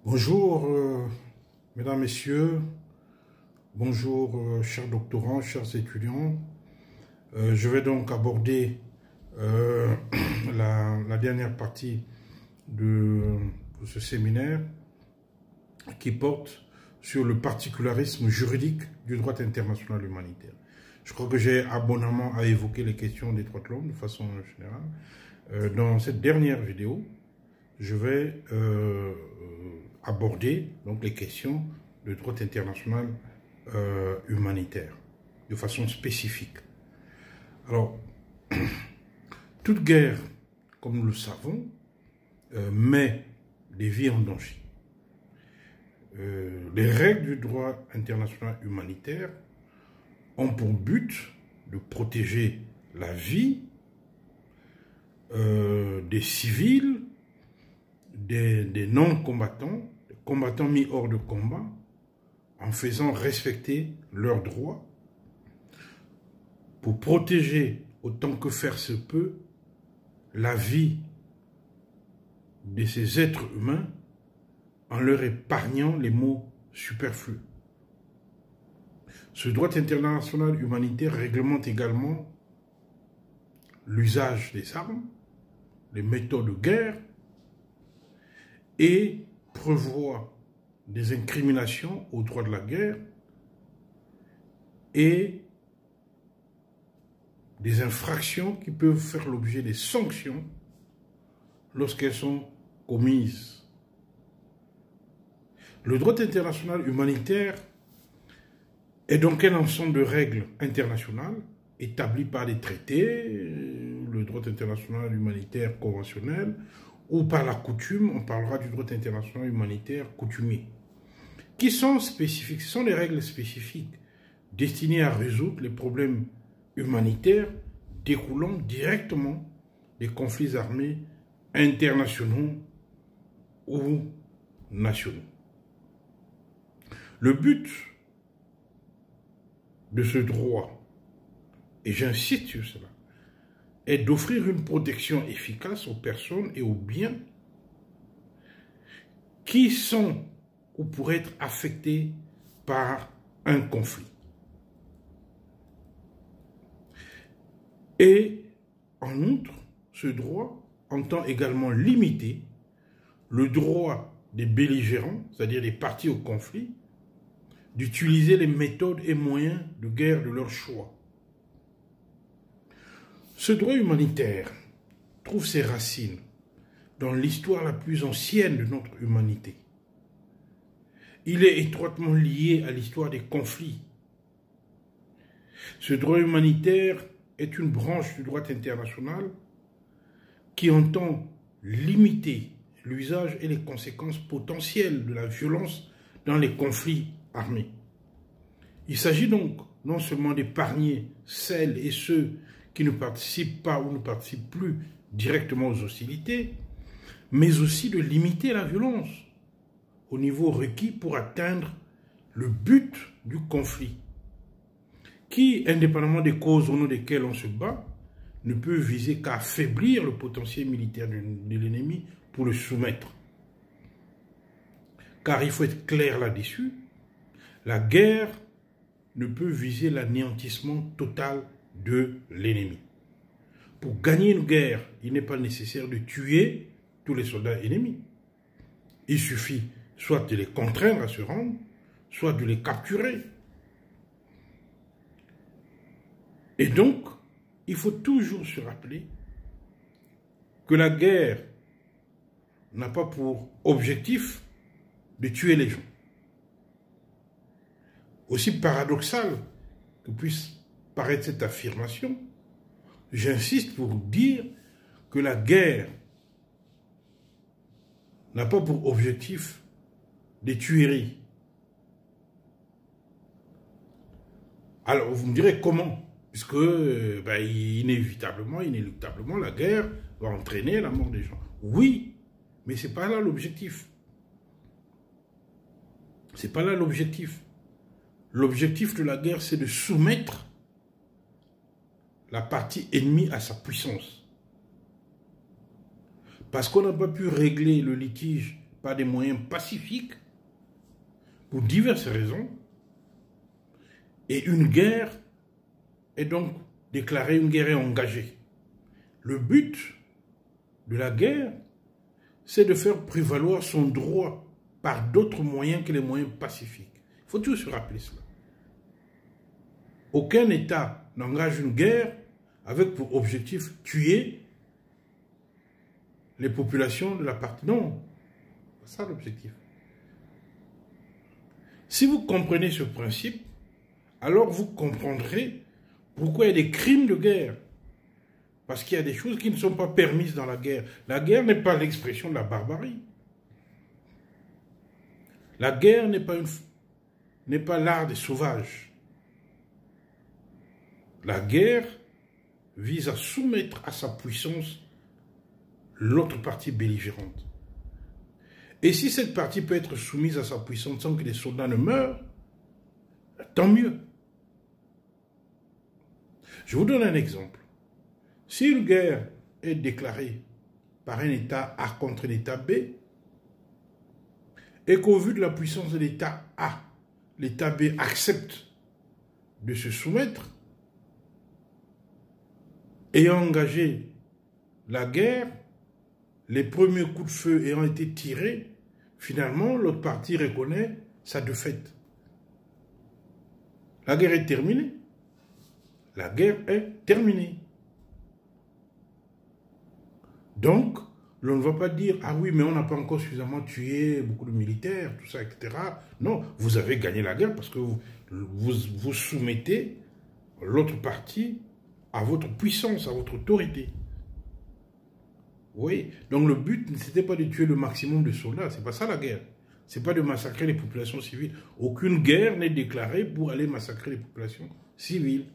Bonjour, mesdames, messieurs, bonjour, chers doctorants, chers étudiants. Je vais donc aborder la dernière partie de ce séminaire qui porte sur le particularisme juridique du droit international humanitaire. Je crois que j'ai abondamment à évoquer les questions des droits de l'homme de façon générale. Dans cette dernière vidéo, je vais aborder donc les questions de droit international humanitaire de façon spécifique. Alors, toute guerre, comme nous le savons, met des vies en danger. Les règles du droit international humanitaire ont pour but de protéger la vie des civils, des non-combattants, des combattants mis hors de combat, en faisant respecter leurs droits, pour protéger autant que faire se peut la vie de ces êtres humains en leur épargnant les maux superflus. Ce droit international humanitaire réglemente également l'usage des armes, les méthodes de guerre et prévoit des incriminations au droit de la guerre et des infractions qui peuvent faire l'objet des sanctions lorsqu'elles sont commises. Le droit international humanitaire est donc un ensemble de règles internationales établies par des traités, le droit international humanitaire conventionnel, ou par la coutume, on parlera du droit international humanitaire coutumier, qui sont spécifiques. Ce sont des règles spécifiques destinées à résoudre les problèmes humanitaires découlant directement des conflits armés internationaux ou nationaux. Le but de ce droit, et j'insiste sur cela, est d'offrir une protection efficace aux personnes et aux biens qui sont ou pourraient être affectés par un conflit. Et en outre, ce droit entend également limiter le droit des belligérants, c'est-à-dire des parties au conflit, d'utiliser les méthodes et moyens de guerre de leur choix. Ce droit humanitaire trouve ses racines dans l'histoire la plus ancienne de notre humanité. Il est étroitement lié à l'histoire des conflits. Ce droit humanitaire est une branche du droit international qui entend limiter l'usage et les conséquences potentielles de la violence dans les conflits armés. Il s'agit donc non seulement d'épargner celles et ceux qui ne participent pas ou ne participent plus directement aux hostilités, mais aussi de limiter la violence au niveau requis pour atteindre le but du conflit, qui, indépendamment des causes au nom desquelles on se bat, ne peut viser qu'à affaiblir le potentiel militaire de l'ennemi pour le soumettre. Car il faut être clair là-dessus, la guerre ne peut viser l'anéantissement total de l'ennemi. Pour gagner une guerre, il n'est pas nécessaire de tuer tous les soldats ennemis. Il suffit soit de les contraindre à se rendre, soit de les capturer. Et donc, il faut toujours se rappeler que la guerre n'a pas pour objectif de tuer les gens. Aussi paradoxal que puisse paraître cette affirmation, j'insiste pour dire que la guerre n'a pas pour objectif des tueries. Alors vous me direz comment? Puisque inévitablement, inéluctablement, la guerre va entraîner la mort des gens. Oui, mais ce n'est pas là l'objectif. Ce n'est pas là l'objectif. L'objectif de la guerre, c'est de soumettre la partie ennemie à sa puissance. Parce qu'on n'a pas pu régler le litige par des moyens pacifiques, pour diverses raisons, et une guerre est donc déclarée, une guerre est engagée. Le but de la guerre, c'est de faire prévaloir son droit par d'autres moyens que les moyens pacifiques. Il faut toujours se rappeler cela. Aucun État n'engage une guerre avec pour objectif tuer les populations de la partie. Non, c'est ça l'objectif. Si vous comprenez ce principe, alors vous comprendrez pourquoi il y a des crimes de guerre. Parce qu'il y a des choses qui ne sont pas permises dans la guerre. La guerre n'est pas l'expression de la barbarie. La guerre n'est pas l'art des sauvages. La guerre vise à soumettre à sa puissance l'autre partie belligérante. Et si cette partie peut être soumise à sa puissance sans que les soldats ne meurent, tant mieux. Je vous donne un exemple. Si une guerre est déclarée par un État A contre un État B, et qu'au vu de la puissance de l'État A, l'État B accepte de se soumettre, ayant engagé la guerre, les premiers coups de feu ayant été tirés, finalement, l'autre partie reconnaît sa défaite. La guerre est terminée. La guerre est terminée. Donc, l'on ne va pas dire, ah oui, mais on n'a pas encore suffisamment tué beaucoup de militaires, tout ça, etc. Non, vous avez gagné la guerre parce que vous soumettez l'autre partie à votre puissance, à votre autorité. Oui, donc le but, c'était pas de tuer le maximum de soldats, c'est pas ça la guerre. C'est pas de massacrer les populations civiles. Aucune guerre n'est déclarée pour aller massacrer les populations civiles.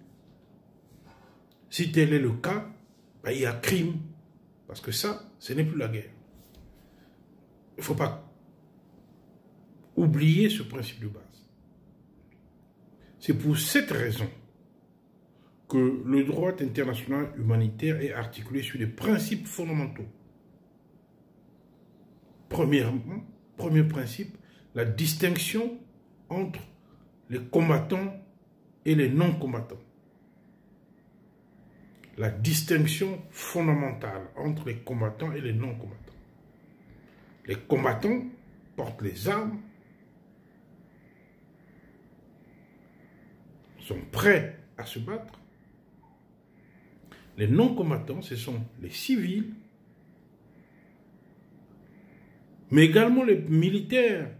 Si tel est le cas, ben, il y a crime. Parce que ça, ce n'est plus la guerre. Il ne faut pas oublier ce principe de base. C'est pour cette raison que le droit international humanitaire est articulé sur des principes fondamentaux. Premier principe, la distinction entre les combattants et les non-combattants. La distinction fondamentale entre les combattants et les non-combattants. Les combattants portent les armes, sont prêts à se battre. Les non-combattants, ce sont les civils, mais également les militaires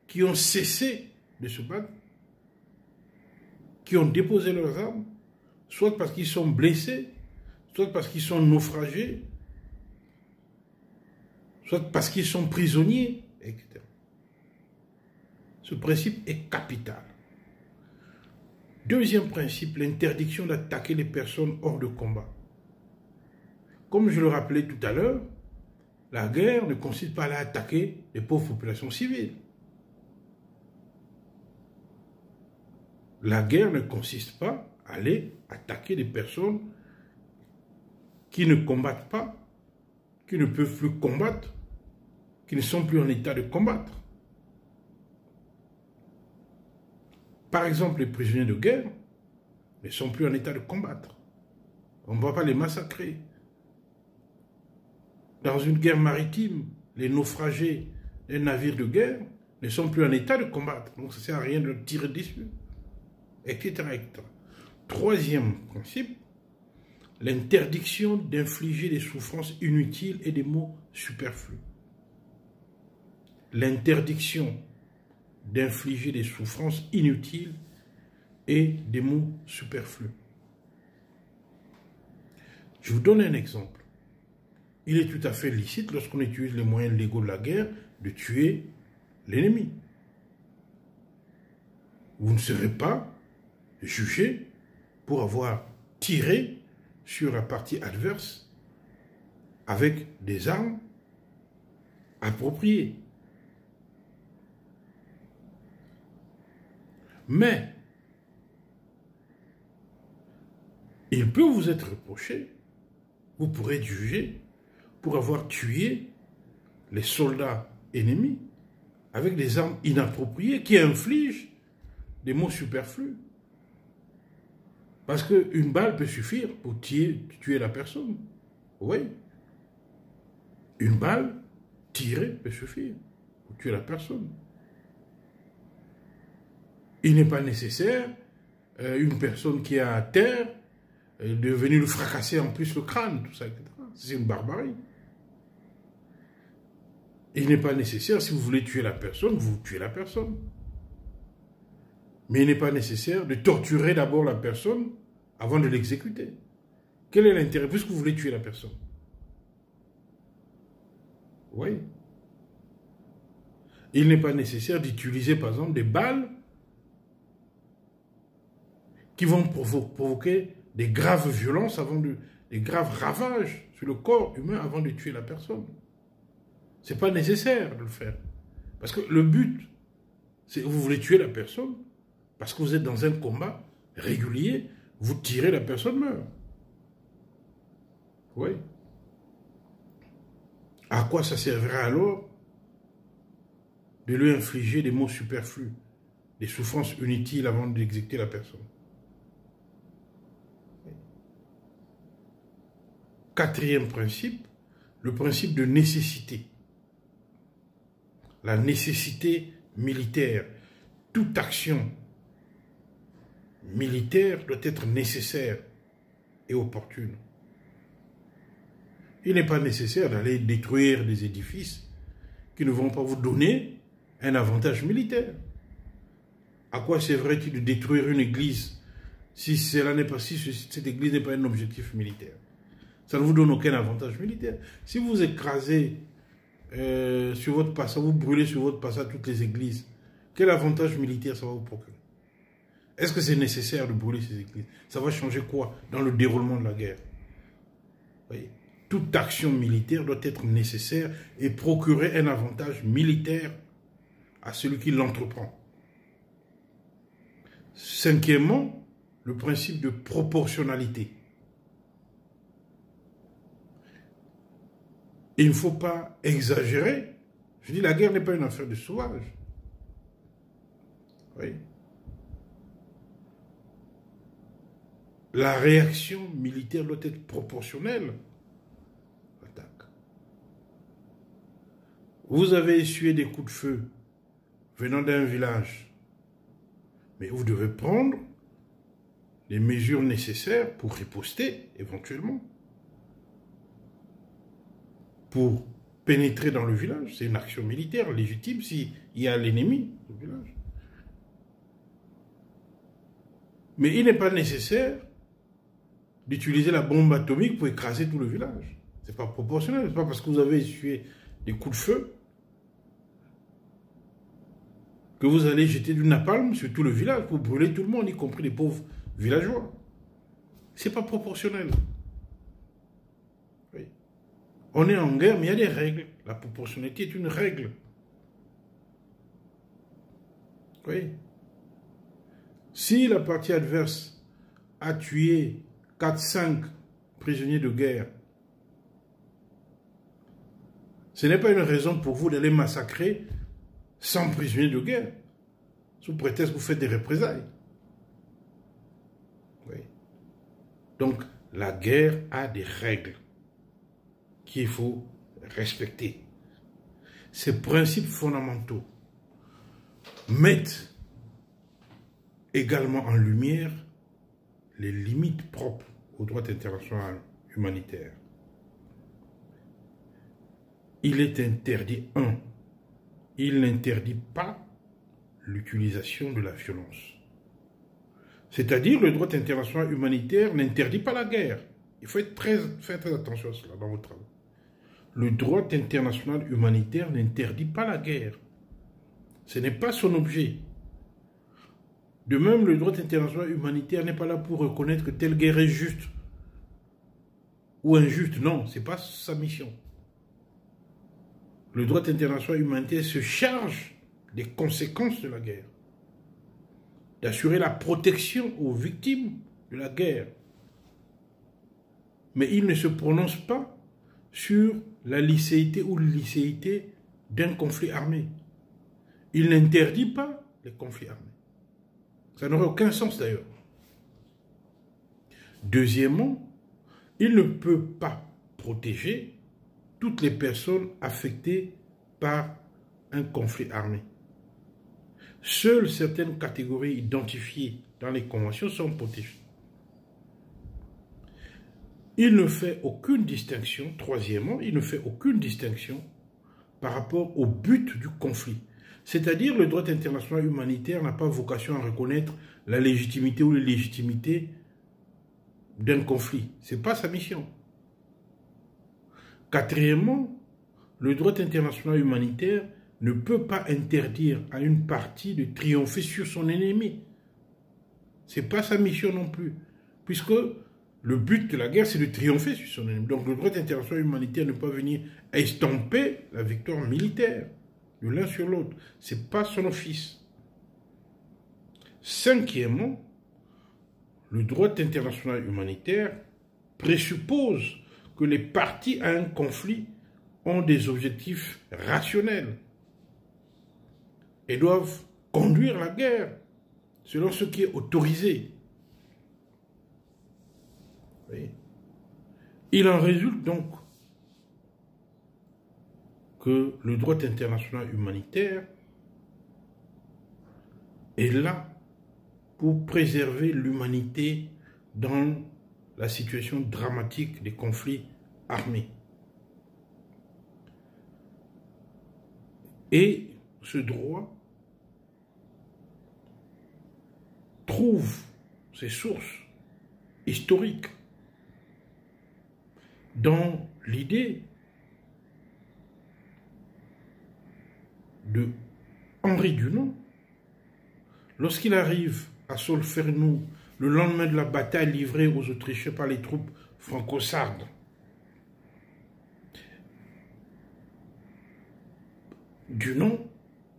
qui ont cessé de se battre, qui ont déposé leurs armes, soit parce qu'ils sont blessés, soit parce qu'ils sont naufragés, soit parce qu'ils sont prisonniers, etc. Ce principe est capital. Deuxième principe, l'interdiction d'attaquer les personnes hors de combat. Comme je le rappelais tout à l'heure, la guerre ne consiste pas à attaquer les pauvres populations civiles. La guerre ne consiste pas à aller attaquer des personnes qui ne combattent pas, qui ne peuvent plus combattre, qui ne sont plus en état de combattre. Par exemple, les prisonniers de guerre ne sont plus en état de combattre. On ne va pas les massacrer. Dans une guerre maritime, les naufragés des navires de guerre ne sont plus en état de combattre. Donc ça ne sert à rien de les tirer dessus, etc., etc. Troisième principe, l'interdiction d'infliger des souffrances inutiles et des maux superflus. L'interdiction d'infliger des souffrances inutiles et des maux superflus. Je vous donne un exemple. Il est tout à fait licite, lorsqu'on utilise les moyens légaux de la guerre, de tuer l'ennemi. Vous ne serez pas jugé pour avoir tiré sur la partie adverse avec des armes appropriées. Mais il peut vous être reproché, vous pourrez être jugé pour avoir tué les soldats ennemis avec des armes inappropriées qui infligent des maux superflus. Parce qu'une balle peut suffire pour tuer la personne. Oui. Une balle tirée peut suffire pour tuer la personne. Il n'est pas nécessaire, une personne qui est à terre, de venir lui fracasser en plus le crâne, tout ça, etc. C'est une barbarie. Il n'est pas nécessaire, si vous voulez tuer la personne, vous tuez la personne. Mais il n'est pas nécessaire de torturer d'abord la personne avant de l'exécuter. Quel est l'intérêt, puisque vous voulez tuer la personne? Oui. Il n'est pas nécessaire d'utiliser, par exemple, des balles qui vont provoquer des graves violences, des graves ravages sur le corps humain avant de tuer la personne. Ce n'est pas nécessaire de le faire. Parce que le but, c'est que vous voulez tuer la personne, parce que vous êtes dans un combat régulier, vous tirez, la personne meurt. Oui. À quoi ça servira alors de lui infliger des maux superflus, des souffrances inutiles avant d'exécuter la personne? Quatrième principe, le principe de nécessité. La nécessité militaire. Toute action militaire doit être nécessaire et opportune. Il n'est pas nécessaire d'aller détruire des édifices qui ne vont pas vous donner un avantage militaire. À quoi servirait-il de détruire une église si cette église n'est pas un objectif militaire? Ça ne vous donne aucun avantage militaire. Si vous écrasez sur votre passage, vous brûlez sur votre passage toutes les églises, quel avantage militaire ça va vous procurer? Est-ce que c'est nécessaire de brûler ces églises? Ça va changer quoi dans le déroulement de la guerre? Vous voyez? Toute action militaire doit être nécessaire et procurer un avantage militaire à celui qui l'entreprend. Cinquièmement, le principe de proportionnalité. Il ne faut pas exagérer. Je dis, la guerre n'est pas une affaire de sauvages. Oui. La réaction militaire doit être proportionnelle à l'attaque. Vous avez essuyé des coups de feu venant d'un village, mais vous devez prendre les mesures nécessaires pour riposter éventuellement. Pour pénétrer dans le village, c'est une action militaire légitime s'il y a l'ennemi au village. Mais il n'est pas nécessaire d'utiliser la bombe atomique pour écraser tout le village. Ce n'est pas proportionnel. Ce n'est pas parce que vous avez essuyé des coups de feu que vous allez jeter du napalm sur tout le village pour brûler tout le monde, y compris les pauvres villageois. Ce n'est pas proportionnel. Oui. On est en guerre, mais il y a des règles. La proportionnalité est une règle. Oui. Si la partie adverse a tué 4-5 prisonniers de guerre, ce n'est pas une raison pour vous d'aller massacrer 100 prisonniers de guerre, sous prétexte que vous faites des représailles. Oui. Donc, la guerre a des règles qu'il faut respecter. Ces principes fondamentaux mettent également en lumière les limites propres au droit international humanitaire. Il est interdit, il n'interdit pas l'utilisation de la violence. C'est-à-dire, le droit international humanitaire n'interdit pas la guerre. Il faut faire très attention à cela dans vos travaux. Le droit international humanitaire n'interdit pas la guerre. Ce n'est pas son objet. De même, le droit international humanitaire n'est pas là pour reconnaître que telle guerre est juste ou injuste. Non, ce n'est pas sa mission. Le droit international humanitaire se charge des conséquences de la guerre, d'assurer la protection aux victimes de la guerre. Mais il ne se prononce pas sur la licéité ou l'illicéité d'un conflit armé. Il n'interdit pas les conflits armés. Ça n'aurait aucun sens d'ailleurs. Deuxièmement, il ne peut pas protéger toutes les personnes affectées par un conflit armé. Seules certaines catégories identifiées dans les conventions sont protégées. Il ne fait aucune distinction, troisièmement, il ne fait aucune distinction par rapport au but du conflit. C'est-à-dire, le droit international humanitaire n'a pas vocation à reconnaître la légitimité ou l'illégitimité d'un conflit. Ce n'est pas sa mission. Quatrièmement, le droit international humanitaire ne peut pas interdire à une partie de triompher sur son ennemi. Ce n'est pas sa mission non plus, puisque le but de la guerre, c'est de triompher sur son ennemi. Donc le droit international humanitaire ne peut pas venir estomper la victoire militaire de l'un sur l'autre. Ce n'est pas son office. Cinquièmement, le droit international humanitaire présuppose que les parties à un conflit ont des objectifs rationnels et doivent conduire la guerre selon ce qui est autorisé. Oui. Il en résulte donc que le droit international humanitaire est là pour préserver l'humanité dans la situation dramatique des conflits armés. Et ce droit trouve ses sources historiques dans l'idée de Henri Dunant, lorsqu'il arrive à Solferino le lendemain de la bataille livrée aux Autrichiens par les troupes franco-sardes. Dunant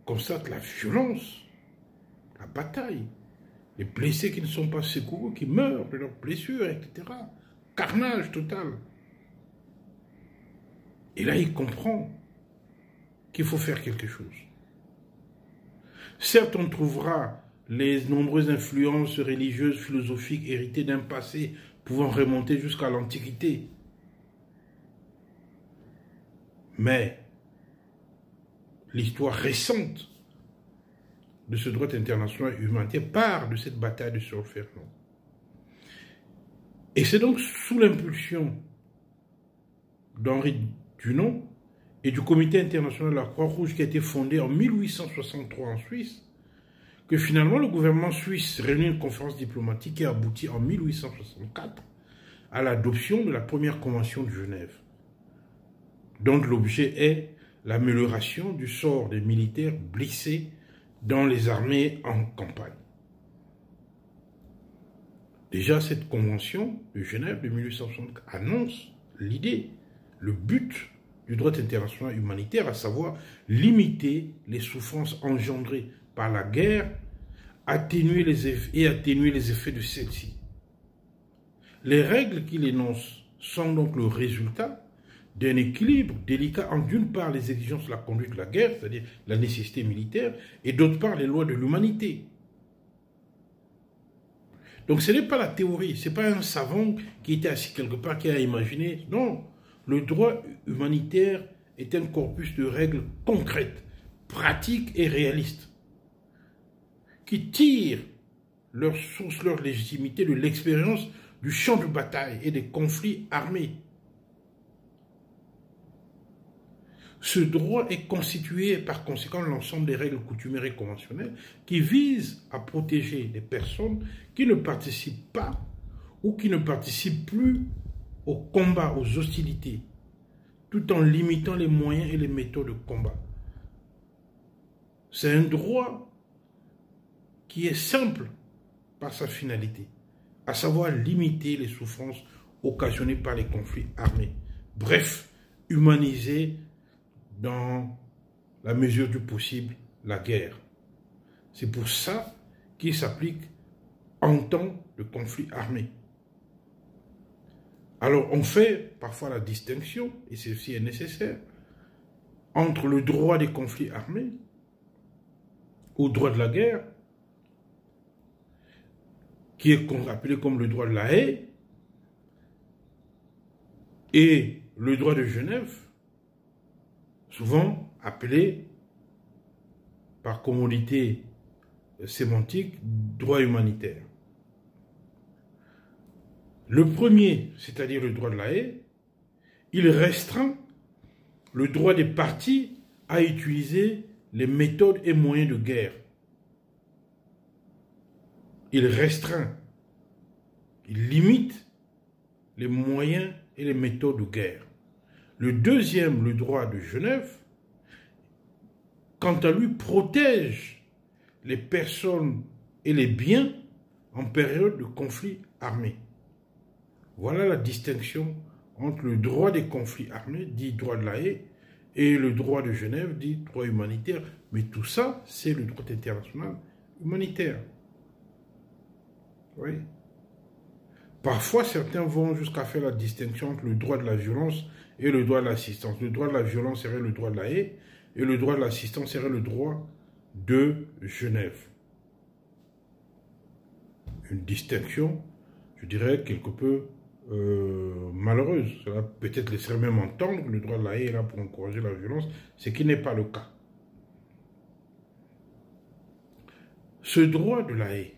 constate la violence, la bataille, les blessés qui ne sont pas secourus, qui meurent de leurs blessures, etc. Carnage total. Et là, il comprend qu'il faut faire quelque chose. Certes, on trouvera les nombreuses influences religieuses, philosophiques héritées d'un passé pouvant remonter jusqu'à l'Antiquité. Mais l'histoire récente de ce droit international humanitaire part de cette bataille de Solferino. Et c'est donc sous l'impulsion d'Henri Dunant et du Comité international de la Croix-Rouge qui a été fondé en 1863 en Suisse, que finalement le gouvernement suisse réunit une conférence diplomatique qui a abouti en 1864 à l'adoption de la première convention de Genève, dont l'objet est l'amélioration du sort des militaires blessés dans les armées en campagne. Déjà, cette convention de Genève de 1864 annonce l'idée, le but du droit international humanitaire, à savoir limiter les souffrances engendrées par la guerre, atténuer les effets de celle-ci. Les règles qu'il énonce sont donc le résultat d'un équilibre délicat entre d'une part les exigences de la conduite de la guerre, c'est-à-dire la nécessité militaire, et d'autre part les lois de l'humanité. Donc ce n'est pas la théorie, ce n'est pas un savant qui était assis quelque part qui a imaginé. Non, le droit humanitaire est un corpus de règles concrètes, pratiques et réalistes, qui tirent leur source, leur légitimité de l'expérience du champ de bataille et des conflits armés. Ce droit est constitué par conséquent de l'ensemble des règles coutumières et conventionnelles qui visent à protéger les personnes qui ne participent pas ou qui ne participent plus au combat, aux hostilités, tout en limitant les moyens et les méthodes de combat. C'est un droit qui est simple par sa finalité, à savoir limiter les souffrances occasionnées par les conflits armés. Bref, humaniser dans la mesure du possible la guerre. C'est pour ça qu'il s'applique en temps de conflit armé. Alors, on fait parfois la distinction, et ceci est nécessaire, entre le droit des conflits armés, ou droit de la guerre, qui est appelé comme le droit de la Haye, et le droit de Genève, souvent appelé par commodité sémantique droit humanitaire. Le premier, c'est-à-dire le droit de la Haye, il restreint le droit des parties à utiliser les méthodes et moyens de guerre. Il restreint, il limite les moyens et les méthodes de guerre. Le deuxième, le droit de Genève, quant à lui, protège les personnes et les biens en période de conflit armé. Voilà la distinction entre le droit des conflits armés, dit droit de la Haye, et le droit de Genève, dit droit humanitaire. Mais tout ça, c'est le droit international humanitaire. Oui. Parfois, certains vont jusqu'à faire la distinction entre le droit de la violence et le droit de l'assistance. Le droit de la violence serait le droit de la Haye, et le droit de l'assistance serait le droit de Genève. Une distinction, je dirais, quelque peu malheureuse. Cela peut-être laisserait même entendre que le droit de la Haye est là pour encourager la violence, ce qui n'est pas le cas. Ce droit de la Haye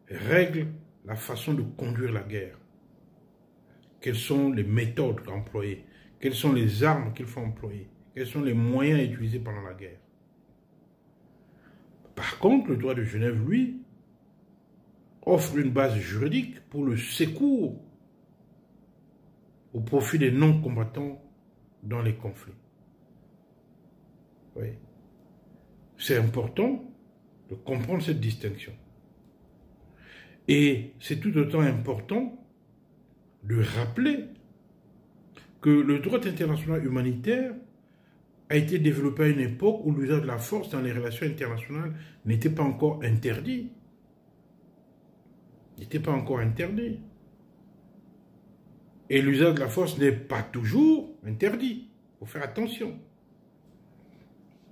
règle la façon de conduire la guerre. Quelles sont les méthodes employées? Quelles sont les armes qu'il faut employer? Quels sont les moyens utilisés pendant la guerre? Par contre, le droit de Genève, lui, offre une base juridique pour le secours au profit des non-combattants dans les conflits. Oui. C'est important de comprendre cette distinction. Et c'est tout autant important de rappeler que le droit international humanitaire a été développé à une époque où l'usage de la force dans les relations internationales n'était pas encore interdit. N'était pas encore interdit. Et l'usage de la force n'est pas toujours interdit. Il faut faire attention.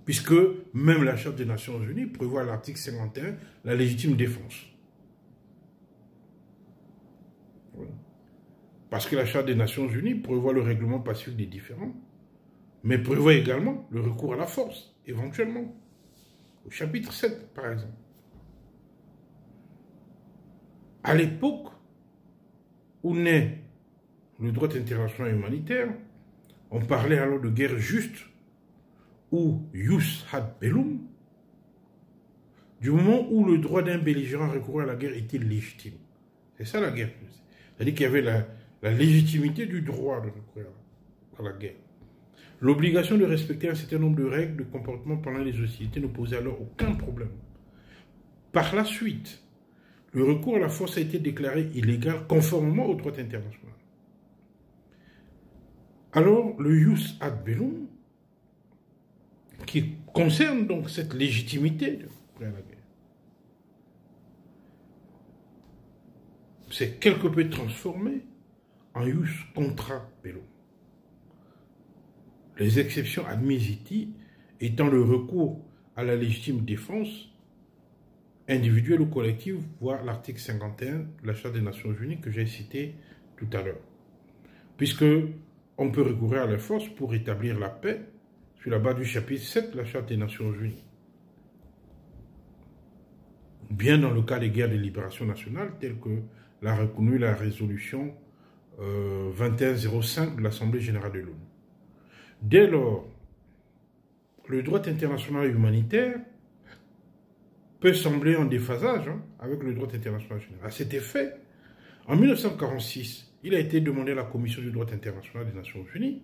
Puisque même la Charte des Nations Unies prévoit à l'article 51 la légitime défense. Parce que la Charte des Nations Unies prévoit le règlement pacifique des différends, mais prévoit également le recours à la force, éventuellement. Au chapitre 7, par exemple. À l'époque où naît le droit international humanitaire, on parlait alors de guerre juste, ou jus ad bellum, du moment où le droit d'un belligérant à recourir à la guerre était légitime. C'est ça la guerre. C'est-à-dire qu'il y avait la légitimité du droit de recourir à la guerre. L'obligation de respecter un certain nombre de règles de comportement pendant les hostilités ne posait alors aucun problème. Par la suite, le recours à la force a été déclaré illégal conformément au droit international. Alors, le jus ad bellum, qui concerne donc cette légitimité de recourir à la guerre, c'est quelque peu transformé en jus contra bellum. Les exceptions admises ici étant le recours à la légitime défense individuelle ou collective, voire l'article 51 de la Charte des Nations Unies que j'ai cité tout à l'heure. Puisque on peut recourir à la force pour établir la paix sur la base du chapitre 7 de la Charte des Nations Unies. Bien dans le cas des guerres de libération nationale, telles que l'a reconnu la résolution 2105 de l'Assemblée générale de l'ONU. Dès lors, le droit international humanitaire peut sembler en déphasage avec le droit international général. À cet effet, en 1946, il a été demandé à la Commission du droit international des Nations Unies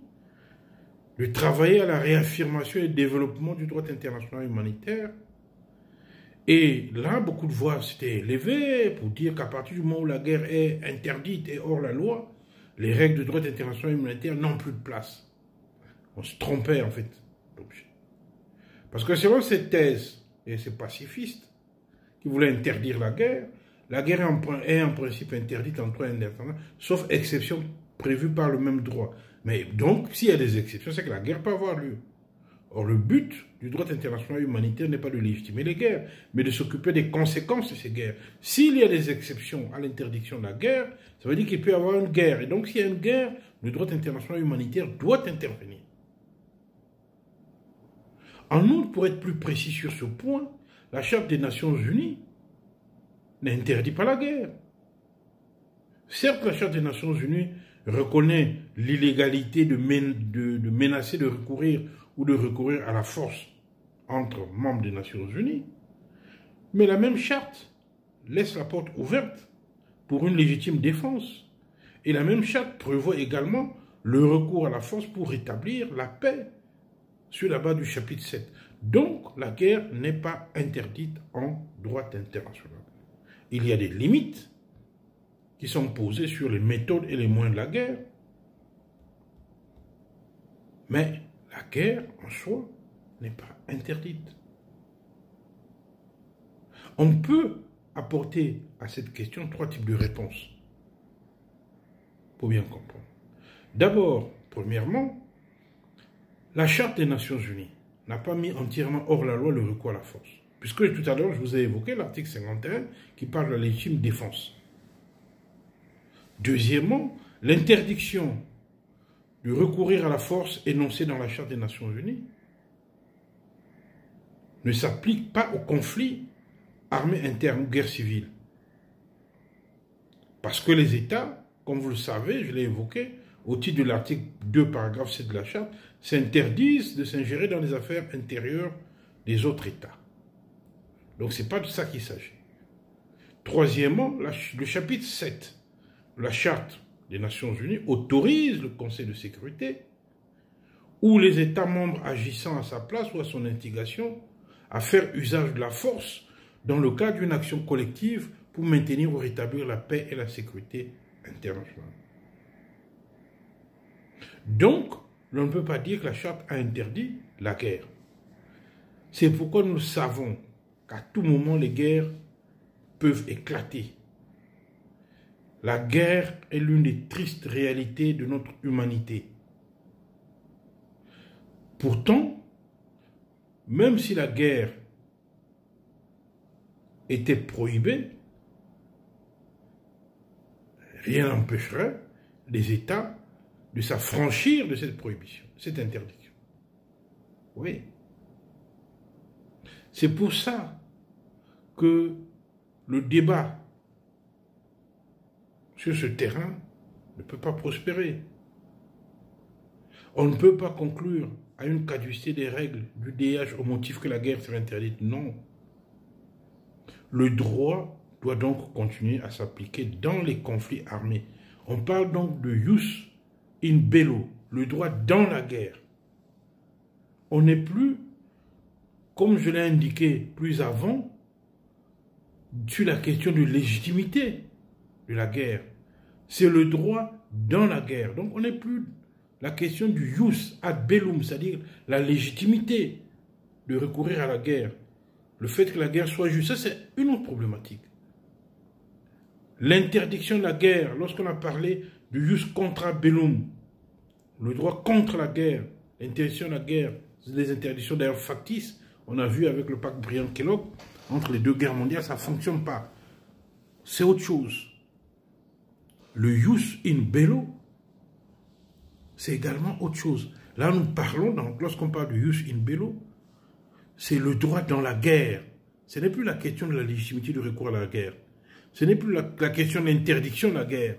de travailler à la réaffirmation et développement du droit international humanitaire. Et là, beaucoup de voix s'étaient élevées pour dire qu'à partir du moment où la guerre est interdite et hors la loi, les règles de droit international humanitaire n'ont plus de place. On se trompait en fait d'objet. Parce que selon cette thèse et ces pacifistes qui voulaient interdire la guerre, La guerre est en principe interdite en droit international, sauf exception prévue par le même droit. Mais donc, s'il y a des exceptions, c'est que la guerre peut avoir lieu. Or, le but du droit international humanitaire n'est pas de légitimer les guerres, mais de s'occuper des conséquences de ces guerres. S'il y a des exceptions à l'interdiction de la guerre, ça veut dire qu'il peut y avoir une guerre. Et donc, s'il y a une guerre, le droit international humanitaire doit intervenir. En outre, pour être plus précis sur ce point, la Charte des Nations Unies n'interdit pas la guerre. Certes, la Charte des Nations Unies reconnaît l'illégalité de menacer de recourir ou de recourir à la force entre membres des Nations Unies, mais la même charte laisse la porte ouverte pour une légitime défense. Et la même charte prévoit également le recours à la force pour rétablir la paix sur la base du chapitre 7. Donc, la guerre n'est pas interdite en droit international. Il y a des limites qui sont posées sur les méthodes et les moyens de la guerre, mais la guerre en soi n'est pas interdite. On peut apporter à cette question 3 types de réponses pour bien comprendre. D'abord, premièrement, la Charte des Nations Unies n'a pas mis entièrement hors la loi le recours à la force. Puisque tout à l'heure, je vous ai évoqué l'article 51 qui parle de la légitime défense. Deuxièmement, l'interdiction de recourir à la force énoncée dans la Charte des Nations Unies ne s'applique pas aux conflits armés internes ou guerre civile. Parce que les États, comme vous le savez, je l'ai évoqué, au titre de l'article 2, paragraphe 7 de la Charte, s'interdisent de s'ingérer dans les affaires intérieures des autres États. Donc ce n'est pas de ça qu'il s'agit. Troisièmement, le chapitre 7 de la Charte des Nations Unies autorise le Conseil de sécurité ou les États membres agissant à sa place ou à son instigation à faire usage de la force dans le cadre d'une action collective pour maintenir ou rétablir la paix et la sécurité internationale. Donc, l'on ne peut pas dire que la Charte a interdit la guerre. C'est pourquoi nous savons qu'à tout moment les guerres peuvent éclater. La guerre est l'une des tristes réalités de notre humanité. Pourtant, même si la guerre était prohibée, rien n'empêcherait les États de s'affranchir de cette prohibition, cette interdiction. Oui. C'est pour ça que le débat sur ce terrain ne peut pas prospérer. On ne peut pas conclure à une caducité des règles du DH au motif que la guerre serait interdite. Non. Le droit doit donc continuer à s'appliquer dans les conflits armés. On parle donc de jus in bello, le droit dans la guerre. On n'est plus, comme je l'ai indiqué plus avant, sur la question de légitimité de la guerre. C'est le droit dans la guerre. Donc on n'est plus la question du jus ad bellum, c'est-à-dire la légitimité de recourir à la guerre. Le fait que la guerre soit juste, ça c'est une autre problématique. L'interdiction de la guerre, lorsqu'on a parlé du jus contra bellum, le droit contre la guerre, l'interdiction de la guerre, c'est des interdictions d'ailleurs factices. On a vu avec le pacte Briand-Kellogg, entre les 2 guerres mondiales, ça ne fonctionne pas. C'est autre chose. Le jus in bello, c'est également autre chose. Là, nous parlons, lorsqu'on parle de jus in bello, c'est le droit dans la guerre. Ce n'est plus la question de la légitimité du recours à la guerre. Ce n'est plus la question de l'interdiction de la guerre.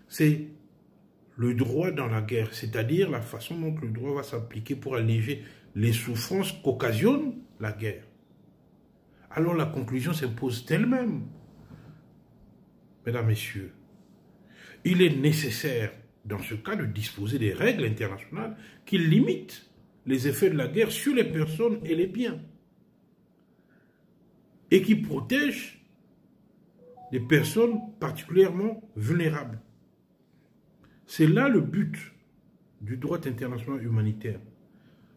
C'est le droit dans la guerre, c'est-à-dire la façon dont le droit va s'appliquer pour alléger les souffrances qu'occasionne la guerre. Alors la conclusion s'impose d'elle-même. Mesdames, Messieurs, il est nécessaire, dans ce cas, de disposer des règles internationales qui limitent les effets de la guerre sur les personnes et les biens et qui protègent les personnes particulièrement vulnérables. C'est là le but du droit international humanitaire,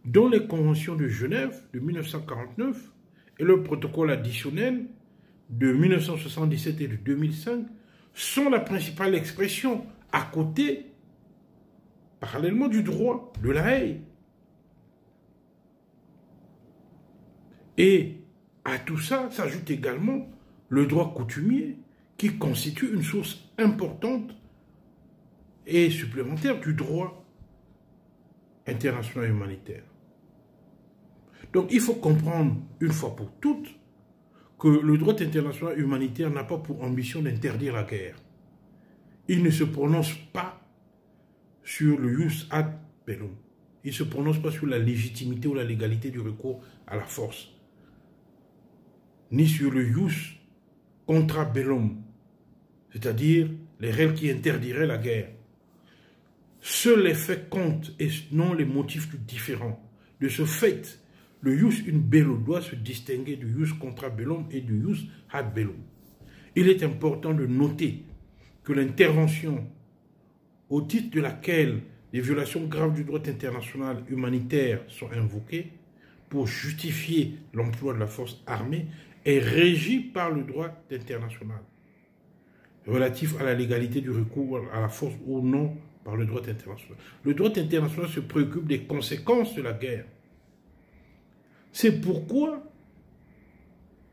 dont les conventions de Genève de 1949 et le protocole additionnel de 1977 et de 2005 sont la principale expression, à côté, parallèlement du droit de La Haye. Et à tout ça s'ajoute également le droit coutumier, qui constitue une source importante et supplémentaire du droit international humanitaire. Donc il faut comprendre une fois pour toutes que le droit international humanitaire n'a pas pour ambition d'interdire la guerre. Il ne se prononce pas sur le jus ad bellum. Il ne se prononce pas sur la légitimité ou la légalité du recours à la force, ni sur le jus contra bellum, c'est-à-dire les règles qui interdiraient la guerre. Seuls les faits comptent et non les motifs différents. De ce fait, le jus in bello doit se distinguer du jus contra bellum et du jus ad bellum. Il est important de noter que l'intervention au titre de laquelle les violations graves du droit international humanitaire sont invoquées pour justifier l'emploi de la force armée est régie par le droit international, relatif à la légalité du recours à la force ou non par le droit international. Le droit international se préoccupe des conséquences de la guerre. C'est pourquoi,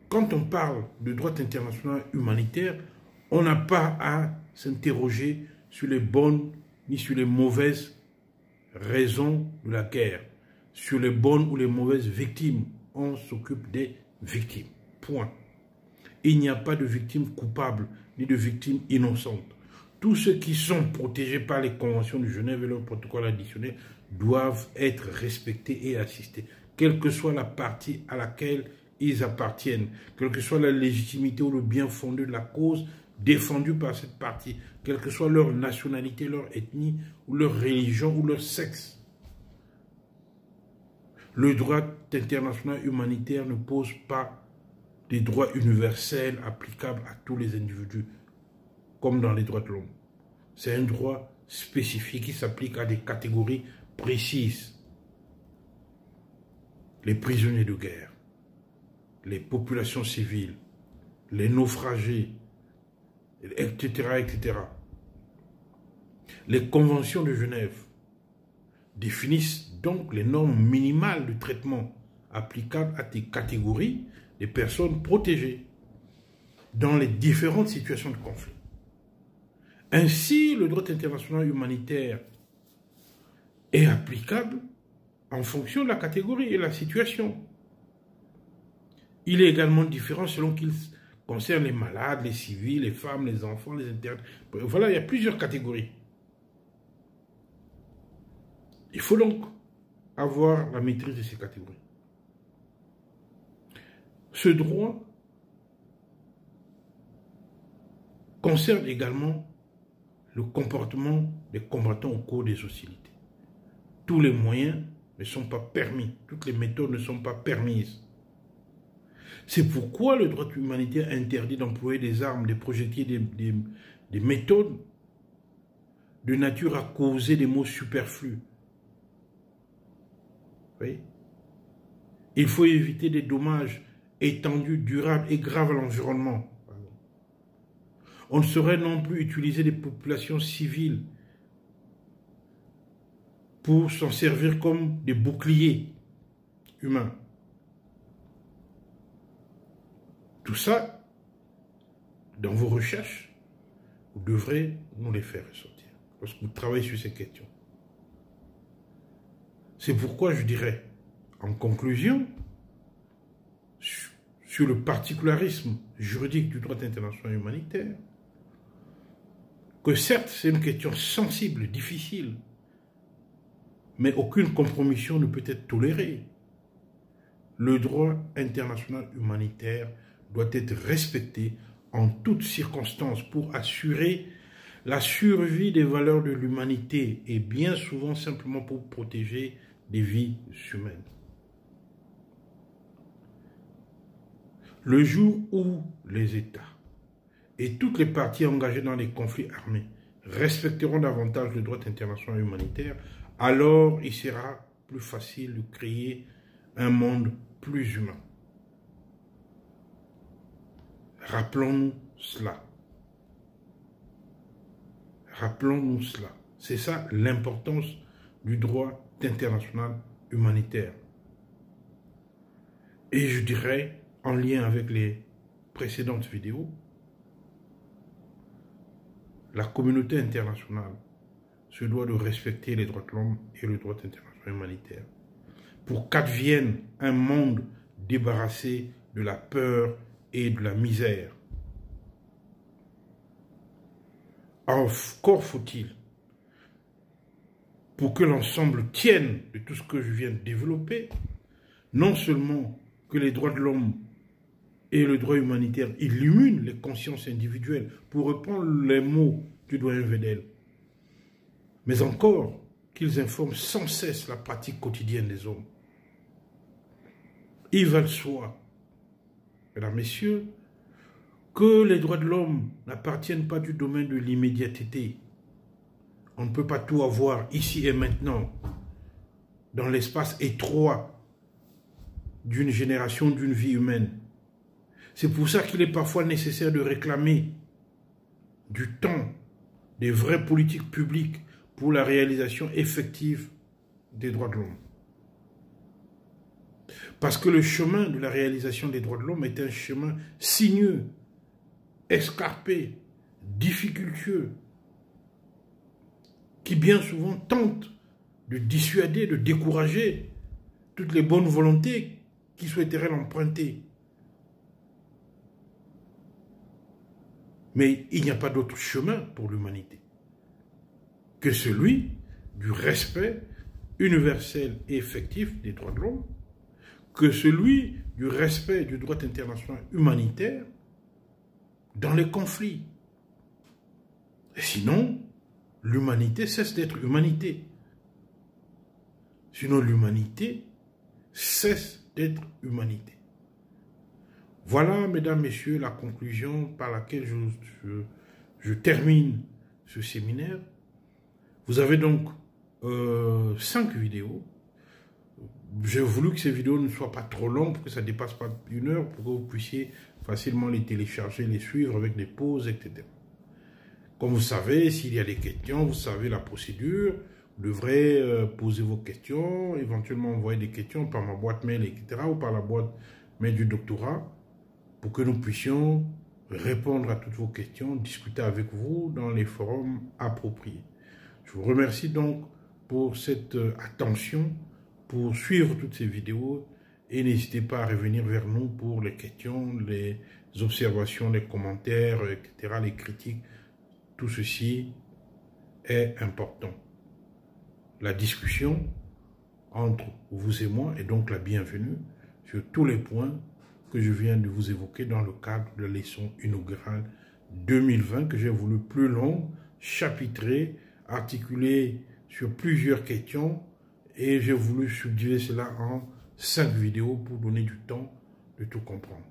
quand on parle de droit international humanitaire, on n'a pas à s'interroger sur les bonnes ni sur les mauvaises raisons de la guerre, sur les bonnes ou les mauvaises victimes. On s'occupe des victimes. Point. Il n'y a pas de victimes coupables ni de victimes innocentes. Tous ceux qui sont protégés par les conventions de Genève et leur protocole additionnel doivent être respectés et assistés, quelle que soit la partie à laquelle ils appartiennent, quelle que soit la légitimité ou le bien fondé de la cause défendue par cette partie, quelle que soit leur nationalité, leur ethnie, ou leur religion, ou leur sexe. Le droit international humanitaire ne pose pas des droits universels applicables à tous les individus, comme dans les droits de l'homme. C'est un droit spécifique qui s'applique à des catégories précises. Les prisonniers de guerre, les populations civiles, les naufragés, etc., etc. Les conventions de Genève définissent donc les normes minimales de traitement applicables à des catégories de personnes protégées dans les différentes situations de conflit. Ainsi, le droit international humanitaire est applicable en fonction de la catégorie et de la situation. Il est également différent selon qu'il concerne les malades, les civils, les femmes, les enfants, les internés. Voilà, il y a plusieurs catégories. Il faut donc avoir la maîtrise de ces catégories. Ce droit concerne également le comportement des combattants au cours des hostilités. Tous les moyens ne sont pas permis, toutes les méthodes ne sont pas permises. C'est pourquoi le droit humanitaire interdit d'employer des armes, des projectiles, des méthodes de nature à causer des maux superflus. Oui. Il faut éviter des dommages étendus, durables et graves à l'environnement. On ne saurait non plus utiliser des populations civiles pour s'en servir comme des boucliers humains. Tout ça, dans vos recherches, vous devrez nous les faire ressortir lorsque vous travaillez sur ces questions. C'est pourquoi je dirais, en conclusion, sur le particularisme juridique du droit international humanitaire, que certes, c'est une question sensible, difficile, mais aucune compromission ne peut être tolérée. Le droit international humanitaire doit être respecté en toutes circonstances pour assurer la survie des valeurs de l'humanité et bien souvent simplement pour protéger des vies humaines. Le jour où les États et toutes les parties engagées dans les conflits armés respecteront davantage le droit international humanitaire, alors il sera plus facile de créer un monde plus humain. Rappelons-nous cela. Rappelons-nous cela. C'est ça l'importance du droit international humanitaire. Et je dirais, en lien avec les précédentes vidéos, la communauté internationale se doit de respecter les droits de l'homme et le droit international humanitaire pour qu'advienne un monde débarrassé de la peur et de la misère. Encore faut-il, pour que l'ensemble tienne de tout ce que je viens de développer, non seulement que les droits de l'homme et le droit humanitaire illuminent les consciences individuelles, pour reprendre les mots du doyen Vedel, mais encore qu'ils informent sans cesse la pratique quotidienne des hommes. Il va de soi, mesdames, messieurs, que les droits de l'homme n'appartiennent pas du domaine de l'immédiateté. On ne peut pas tout avoir ici et maintenant, dans l'espace étroit d'une génération, d'une vie humaine. C'est pour ça qu'il est parfois nécessaire de réclamer du temps, des vraies politiques publiques pour la réalisation effective des droits de l'homme. Parce que le chemin de la réalisation des droits de l'homme est un chemin sinueux, escarpé, difficultueux, qui bien souvent tente de dissuader, de décourager toutes les bonnes volontés qui souhaiteraient l'emprunter. Mais il n'y a pas d'autre chemin pour l'humanité que celui du respect universel et effectif des droits de l'homme, que celui du respect du droit international humanitaire dans les conflits. Et sinon, l'humanité cesse d'être humanité. Sinon, l'humanité cesse d'être humanité. Voilà, mesdames, messieurs, la conclusion par laquelle je termine ce séminaire. Vous avez donc 5 vidéos. J'ai voulu que ces vidéos ne soient pas trop longues, pour que ça ne dépasse pas 1 heure, pour que vous puissiez facilement les télécharger, les suivre avec des pauses, etc. Comme vous savez, s'il y a des questions, vous savez la procédure. Vous devrez poser vos questions, éventuellement envoyer des questions par ma boîte mail, etc. ou par la boîte mail du doctorat, pour que nous puissions répondre à toutes vos questions, discuter avec vous dans les forums appropriés. Je vous remercie donc pour cette attention, pour suivre toutes ces vidéos, et n'hésitez pas à revenir vers nous pour les questions, les observations, les commentaires, etc., les critiques. Tout ceci est important. La discussion entre vous et moi est donc la bienvenue sur tous les points que je viens de vous évoquer dans le cadre de la leçon inaugurale 2020 que j'ai voulu plus longue, chapitrée, articulée sur plusieurs questions, et j'ai voulu subdiviser cela en 5 vidéos pour donner du temps de tout comprendre.